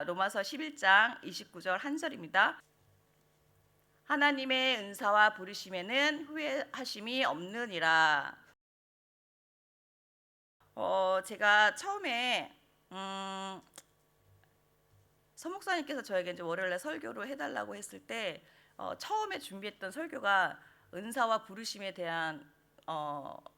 로마서 11장 29절 한 절입니다. 하나님의 은사와 부르심에는 후회하심이 없느니라. 제가 처음에 서목사님께서 저에게 이제 월요일에 설교를 해달라고 했을 때 처음에 준비했던 설교가 은사와 부르심에 대한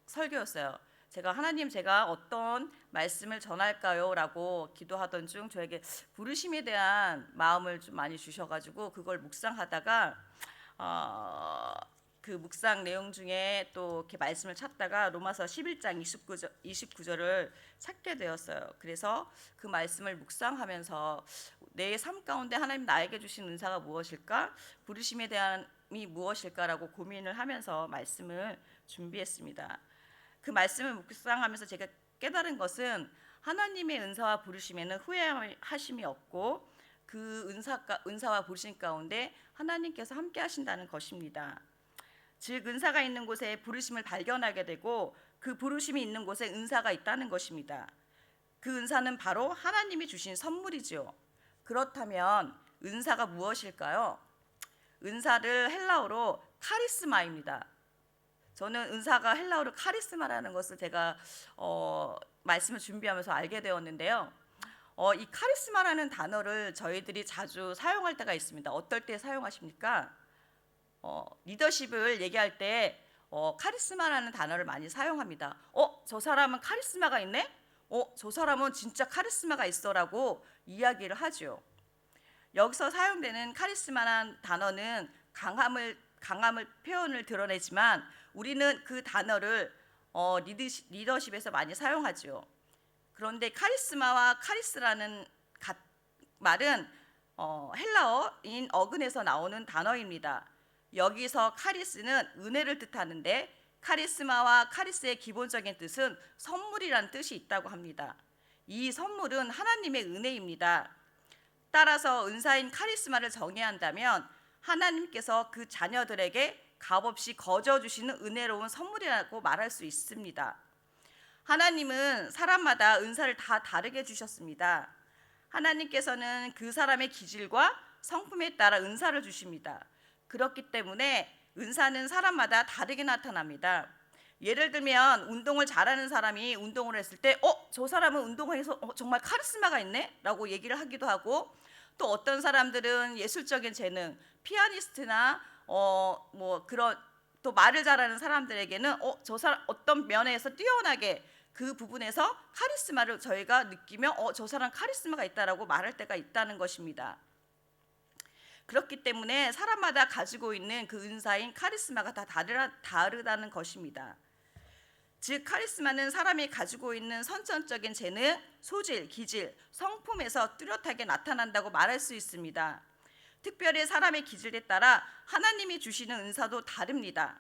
설교였어요. 제가 하나님, 제가 어떤 말씀을 전할까요? 라고 기도하던 중 저에게 부르심에 대한 마음을 좀 많이 주셔가지고 그걸 묵상하다가 그 묵상 내용 중에 또 이렇게 말씀을 찾다가 로마서 11장 29절을 찾게 되었어요. 그래서 그 말씀을 묵상하면서 내 삶 가운데 하나님 나에게 주신 은사가 무엇일까? 부르심에 대한이 무엇일까라고 고민을 하면서 말씀을 준비했습니다. 그 말씀을 묵상하면서 제가 깨달은 것은 하나님의 은사와 부르심에는 후회하심이 없고 그 은사와 부르심 가운데 하나님께서 함께 하신다는 것입니다. 즉 은사가 있는 곳에 부르심을 발견하게 되고 그 부르심이 있는 곳에 은사가 있다는 것입니다. 그 은사는 바로 하나님이 주신 선물이죠. 그렇다면 은사가 무엇일까요? 은사를 헬라어로 카리스마입니다. 저는 은사가 헬라어로 카리스마라는 것을 제가 말씀을 준비하면서 알게 되었는데요. 이 카리스마라는 단어를 저희들이 자주 사용할 때가 있습니다. 어떨 때 사용하십니까? 리더십을 얘기할 때 카리스마라는 단어를 많이 사용합니다. 저 사람은 카리스마가 있네? 저 사람은 진짜 카리스마가 있어라고 이야기를 하죠. 여기서 사용되는 카리스마라는 단어는 강함을 표현을 드러내지만 우리는 그 단어를 리더십에서 많이 사용하죠. 그런데 카리스마와 카리스라는 말은 헬라어인 어근에서 나오는 단어입니다. 여기서 카리스는 은혜를 뜻하는데 카리스마와 카리스의 기본적인 뜻은 선물이라는 뜻이 있다고 합니다. 이 선물은 하나님의 은혜입니다. 따라서 은사인 카리스마를 정의해야 한다면 하나님께서 그 자녀들에게 값없이 거저 주시는 은혜로운 선물이라고 말할 수 있습니다. 하나님은 사람마다 은사를 다 다르게 주셨습니다. 하나님께서는 그 사람의 기질과 성품에 따라 은사를 주십니다. 그렇기 때문에 은사는 사람마다 다르게 나타납니다. 예를 들면 운동을 잘하는 사람이 운동을 했을 때 저 사람은 운동을 해서 정말 카리스마가 있네? 라고 얘기를 하기도 하고, 또 어떤 사람들은 예술적인 재능, 피아니스트나 그런 또 말을 잘하는 사람들에게는 저 사람 어떤 면에서 뛰어나게 그 부분에서 카리스마를 저희가 느끼며 저 사람 카리스마가 있다라고 말할 때가 있다는 것입니다. 그렇기 때문에 사람마다 가지고 있는 그 은사인 카리스마가 다 다르다는 것입니다. 즉 카리스마는 사람이 가지고 있는 선천적인 재능, 소질, 기질, 성품에서 뚜렷하게 나타난다고 말할 수 있습니다. 특별히 사람의 기질에 따라 하나님이 주시는 은사도 다릅니다.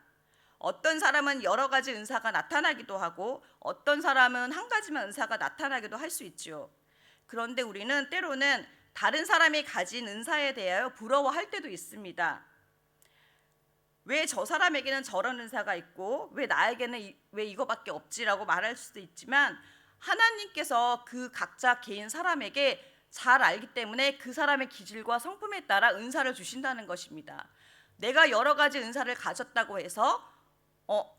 어떤 사람은 여러 가지 은사가 나타나기도 하고 어떤 사람은 한 가지만 은사가 나타나기도 할 수 있죠. 그런데 우리는 때로는 다른 사람이 가진 은사에 대하여 부러워할 때도 있습니다. 왜 저 사람에게는 저런 은사가 있고 왜 나에게는 왜 이거밖에 없지라고 말할 수도 있지만 하나님께서 그 각자 개인 사람에게 잘 알기 때문에 그 사람의 기질과 성품에 따라 은사를 주신다는 것입니다. 내가 여러 가지 은사를 가졌다고 해서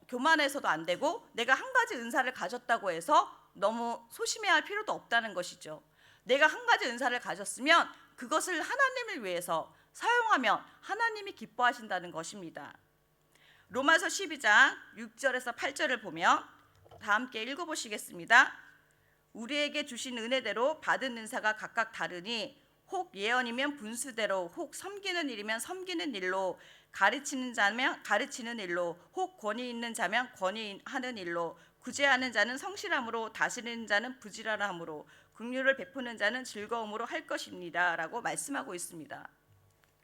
교만해서도 안 되고 내가 한 가지 은사를 가졌다고 해서 너무 소심해할 필요도 없다는 것이죠. 내가 한 가지 은사를 가졌으면 그것을 하나님을 위해서 사용하면 하나님이 기뻐하신다는 것입니다. 로마서 12장 6절에서 8절을 보면 다 함께 읽어보시겠습니다. 우리에게 주신 은혜대로 받은 은사가 각각 다르니 혹 예언이면 분수대로, 혹 섬기는 일이면 섬기는 일로, 가르치는 자면 가르치는 일로, 혹 권위 있는 자면 권위하는 일로, 구제하는 자는 성실함으로, 다스리는 자는 부지런함으로, 긍휼을 베푸는 자는 즐거움으로 할 것입니다 라고 말씀하고 있습니다.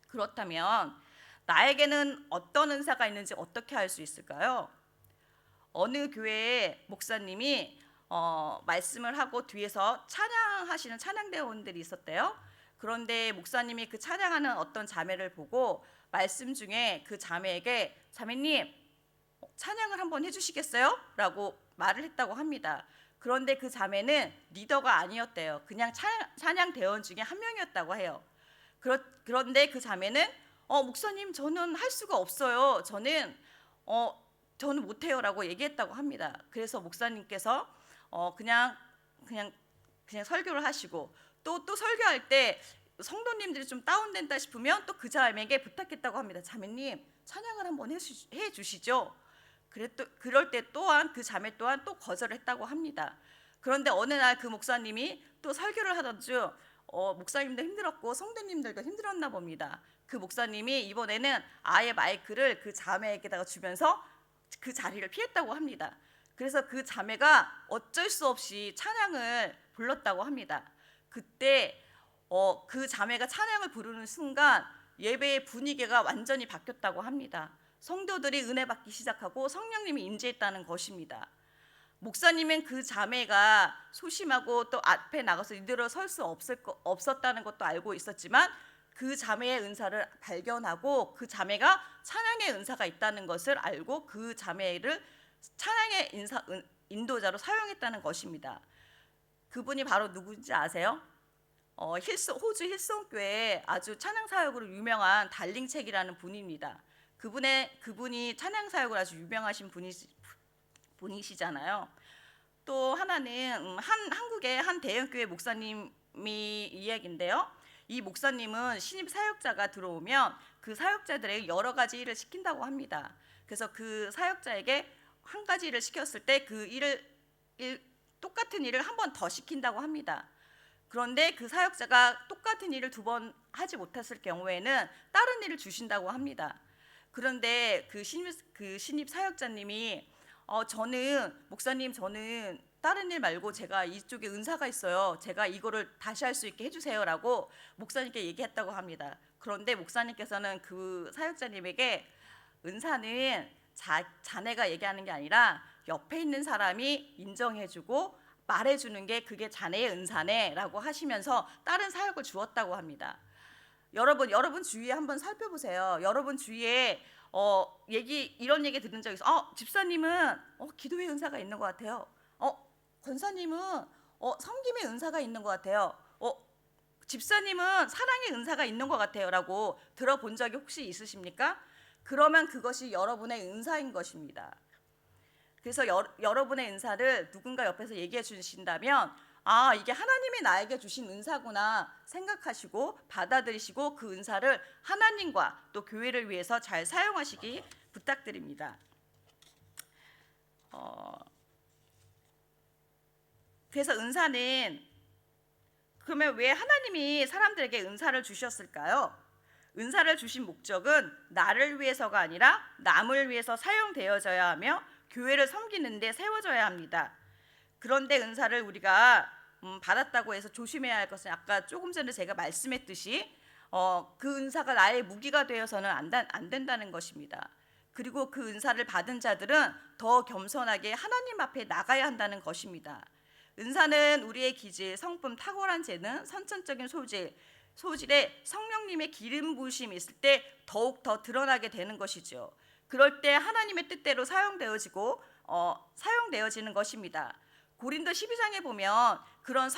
그렇다면 나에게는 어떤 은사가 있는지 어떻게 알 수 있을까요? 어느 교회의 목사님이 말씀을 하고 뒤에서 찬양하시는 찬양대원들이 있었대요. 그런데 목사님이 그 찬양하는 어떤 자매를 보고 말씀 중에 그 자매에게 자매님 찬양을 한번 해주시겠어요? 라고 말을 했다고 합니다. 그런데 그 자매는 리더가 아니었대요. 그냥 찬양 대원 중에 한 명이었다고 해요. 그런데 그 자매는 목사님 저는 할 수가 없어요. 저는 못해요라고 얘기했다고 합니다. 그래서 목사님께서 그냥 설교를 하시고 또 설교할 때 성도님들이 좀 다운된다 싶으면 또 그 자매에게 부탁했다고 합니다. 자매님 찬양을 한번 해주시죠. 그럴 때 또한 그 자매 또한 또 거절을 했다고 합니다. 그런데 어느 날 그 목사님이 또 설교를 하던 중 목사님도 힘들었고 성도님들도 힘들었나 봅니다. 그 목사님이 이번에는 아예 마이크를 그 자매에게다가 주면서 그 자리를 피했다고 합니다. 그래서 그 자매가 어쩔 수 없이 찬양을 불렀다고 합니다. 그때 그 자매가 찬양을 부르는 순간 예배의 분위기가 완전히 바뀌었다고 합니다. 성도들이 은혜 받기 시작하고 성령님이 임재했다는 것입니다. 목사님은 그 자매가 소심하고 또 앞에 나가서 이대로 설 수 없었다는 것도 알고 있었지만 그 자매의 은사를 발견하고 그 자매가 찬양의 은사가 있다는 것을 알고 그 자매를 찬양의 인도자로 사용했다는 것입니다. 그분이 바로 누구인지 아세요? 호주 힐송교회 아주 찬양 사역으로 유명한 달링책이라는 분입니다. 그분이 찬양 사역을 아주 유명하신 분이시잖아요. 또 하나는 한국의 한 대형교회 목사님이 이야기인데요. 이 목사님은 신입 사역자가 들어오면 그 사역자들에게 여러 가지 일을 시킨다고 합니다. 그래서 그 사역자에게 한 가지 일을 시켰을 때 그 똑같은 일을 한 번 더 시킨다고 합니다. 그런데 그 사역자가 똑같은 일을 2번 하지 못했을 경우에는 다른 일을 주신다고 합니다. 그런데 그 신입 사역자님이 목사님 저는 다른 일 말고 제가 이쪽에 은사가 있어요. 제가 이거를 다시 할 수 있게 해주세요라고 목사님께 얘기했다고 합니다. 그런데 목사님께서는 그 사역자님에게 은사는 자네가 얘기하는 게 아니라 옆에 있는 사람이 인정해주고 말해주는 게 그게 자네의 은사네라고 하시면서 다른 사역을 주었다고 합니다. 여러분 주위에 한번 살펴보세요. 여러분 주위에 이런 얘기 들은 적 있어. 집사님은 기도의 은사가 있는 것 같아요. 권사님은 섬김의 은사가 있는 것 같아요. 집사님은 사랑의 은사가 있는 것 같아요라고 들어본 적이 혹시 있으십니까? 그러면 그것이 여러분의 은사인 것입니다. 그래서 여러분의 은사를 누군가 옆에서 얘기해 주신다면 이게 하나님이 나에게 주신 은사구나 생각하시고 받아들이시고 그 은사를 하나님과 또 교회를 위해서 잘 사용하시기 부탁드립니다. 그래서 은사는 그러면 왜 하나님이 사람들에게 은사를 주셨을까요? 은사를 주신 목적은 나를 위해서가 아니라 남을 위해서 사용되어져야 하며 교회를 섬기는 데 세워져야 합니다. 그런데 은사를 우리가 받았다고 해서 조심해야 할 것은 아까 조금 전에 제가 말씀했듯이 그 은사가 나의 무기가 되어서는 안 된다는 것입니다. 그리고 그 은사를 받은 자들은 더 겸손하게 하나님 앞에 나가야 한다는 것입니다. 은사는 우리의 기질, 성품, 탁월한 재능, 선천적인 소질에 성령님의 기름 부으심이 있을 때 더욱 더 드러나게 되는 것이죠. 그럴 때 하나님의 뜻대로 사용되어지는 것입니다. 고린도 12장에 보면 그러한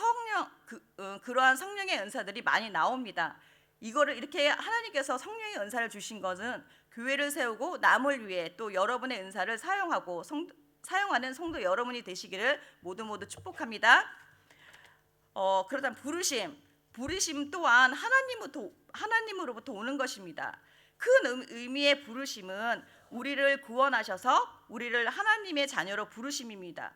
성령의 은사들이 많이 나옵니다. 이거를 이렇게 하나님께서 성령의 은사를 주신 것은 교회를 세우고 남을 위해 또 여러분의 은사를 사용하는 성도 여러분이 되시기를 모두 축복합니다. 그렇다면 부르심 또한 하나님으로부터 오는 것입니다. 큰 의미의 부르심은 우리를 구원하셔서 우리를 하나님의 자녀로 부르심입니다.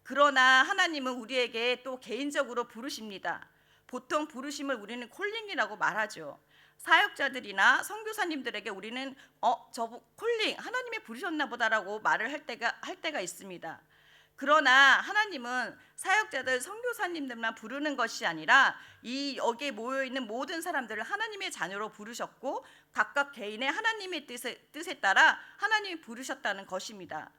그러나 하나님은 우리에게 또 개인적으로 부르십니다. 보통 부르심을 우리는 콜링이라고 말하죠. 사역자들이나 선교사님들에게 우리는 저 콜링 하나님이 부르셨나 보다라고 말을 할 때가 있습니다. 그러나 하나님은 사역자들 선교사님들만 부르는 것이 아니라 여기에 모여 있는 모든 사람들을 하나님의 자녀로 부르셨고 각각 개인의 하나님의 뜻에 따라 하나님이 부르셨다는 것입니다.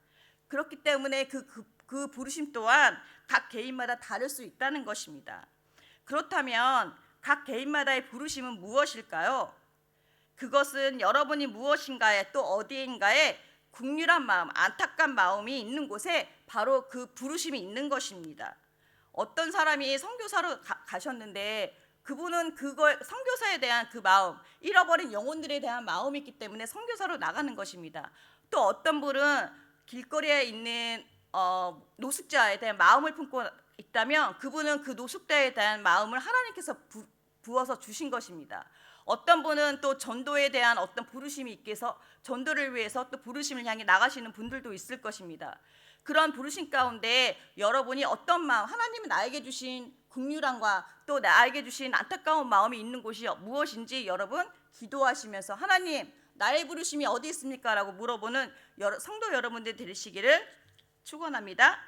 그렇기 때문에 그 부르심 또한 각 개인마다 다를 수 있다는 것입니다. 그렇다면 각 개인마다의 부르심은 무엇일까요? 그것은 여러분이 무엇인가에 또 어디인가에 국률한 마음, 안타까운 마음이 있는 곳에 바로 그 부르심이 있는 것입니다. 어떤 사람이 선교사로 가셨는데 그분은 그걸 선교사에 대한 그 마음, 잃어버린 영혼들에 대한 마음이 있기 때문에 선교사로 나가는 것입니다. 또 어떤 분은 길거리에 있는 노숙자에 대한 마음을 품고 있다면 그분은 그 노숙자에 대한 마음을 하나님께서 부어서 주신 것입니다. 어떤 분은 또 전도에 대한 어떤 부르심이 있게서 전도를 위해서 또 부르심을 향해 나가시는 분들도 있을 것입니다. 그런 부르심 가운데 여러분이 어떤 마음, 하나님이 나에게 주신 긍휼함과 또 나에게 주신 안타까운 마음이 있는 곳이 무엇인지 여러분 기도하시면서 하나님 나의 부르심이 어디 있습니까? 라고 물어보는 성도 여러분들 되시기를 축원합니다.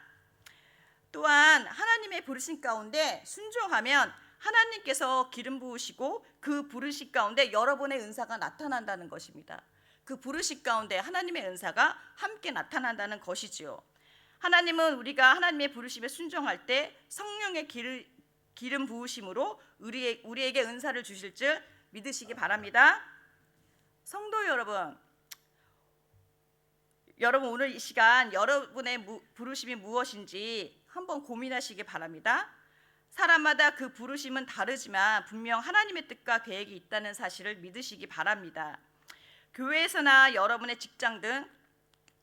또한 하나님의 부르심 가운데 순종하면 하나님께서 기름 부으시고 그 부르심 가운데 여러분의 은사가 나타난다는 것입니다. 그 부르심 가운데 하나님의 은사가 함께 나타난다는 것이지요. 하나님은 우리가 하나님의 부르심에 순종할 때 성령의 기름 부으심으로 우리에게 은사를 주실 줄 믿으시기 바랍니다. 성도 여러분, 오늘 이 시간 여러분의 부르심이 무엇인지 한번 고민하시기 바랍니다. 사람마다 그 부르심은 다르지만 분명 하나님의 뜻과 계획이 있다는 사실을 믿으시기 바랍니다. 교회에서나 여러분의 직장 등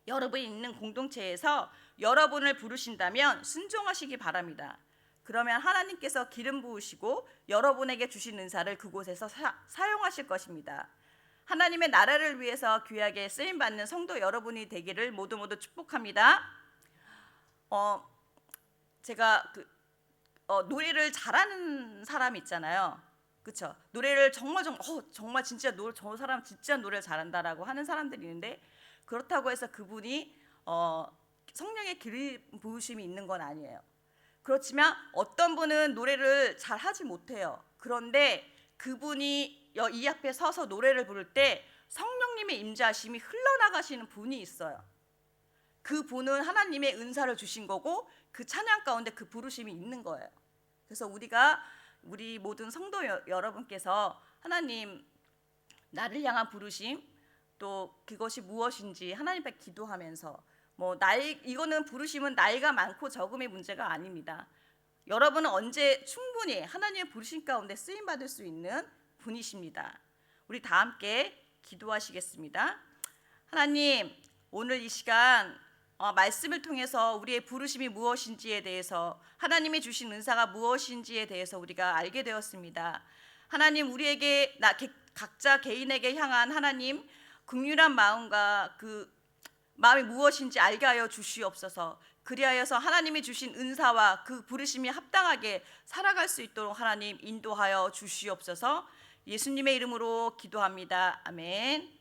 여러분이 있는 공동체에서 여러분을 부르신다면 순종하시기 바랍니다. 그러면 하나님께서 기름 부으시고 여러분에게 주신 은사를 그곳에서 사용하실 것입니다. 하나님의 나라를 위해서 귀하게 쓰임받는 성도 여러분이 되기를 모두 축복합니다. 제가 노래를 잘하는 사람 있잖아요. 그렇죠? 노래를 정말 진짜 저 사람 진짜 노래를 잘한다라고 하는 사람들이 있는데 그렇다고 해서 그분이 성령의 기름 부으심이 있는 건 아니에요. 그렇지만 어떤 분은 노래를 잘 하지 못해요. 그런데 그분이 이 앞에 서서 노래를 부를 때 성령님의 임재하심이 흘러나가시는 분이 있어요. 그 분은 하나님의 은사를 주신 거고 그 찬양 가운데 그 부르심이 있는 거예요. 그래서 우리 모든 성도 여러분께서 하나님 나를 향한 부르심 또 그것이 무엇인지 하나님 앞에 기도하면서 이거는 부르심은 나이가 많고 적음의 문제가 아닙니다. 여러분은 언제 충분히 하나님의 부르심 가운데 쓰임 받을 수 있는 분이십니다. 우리 다 함께 기도하시겠습니다. 하나님, 오늘 이 시간 말씀을 통해서 우리의 부르심이 무엇인지에 대해서 하나님이 주신 은사가 무엇인지에 대해서 우리가 알게 되었습니다. 하나님, 우리에게 각자 개인에게 향한 하나님 긍휼한 마음과 그 마음이 무엇인지 알게 하여 주시옵소서. 그리하여서 하나님이 주신 은사와 그 부르심이 합당하게 살아갈 수 있도록 하나님 인도하여 주시옵소서. 예수님의 이름으로 기도합니다. 아멘.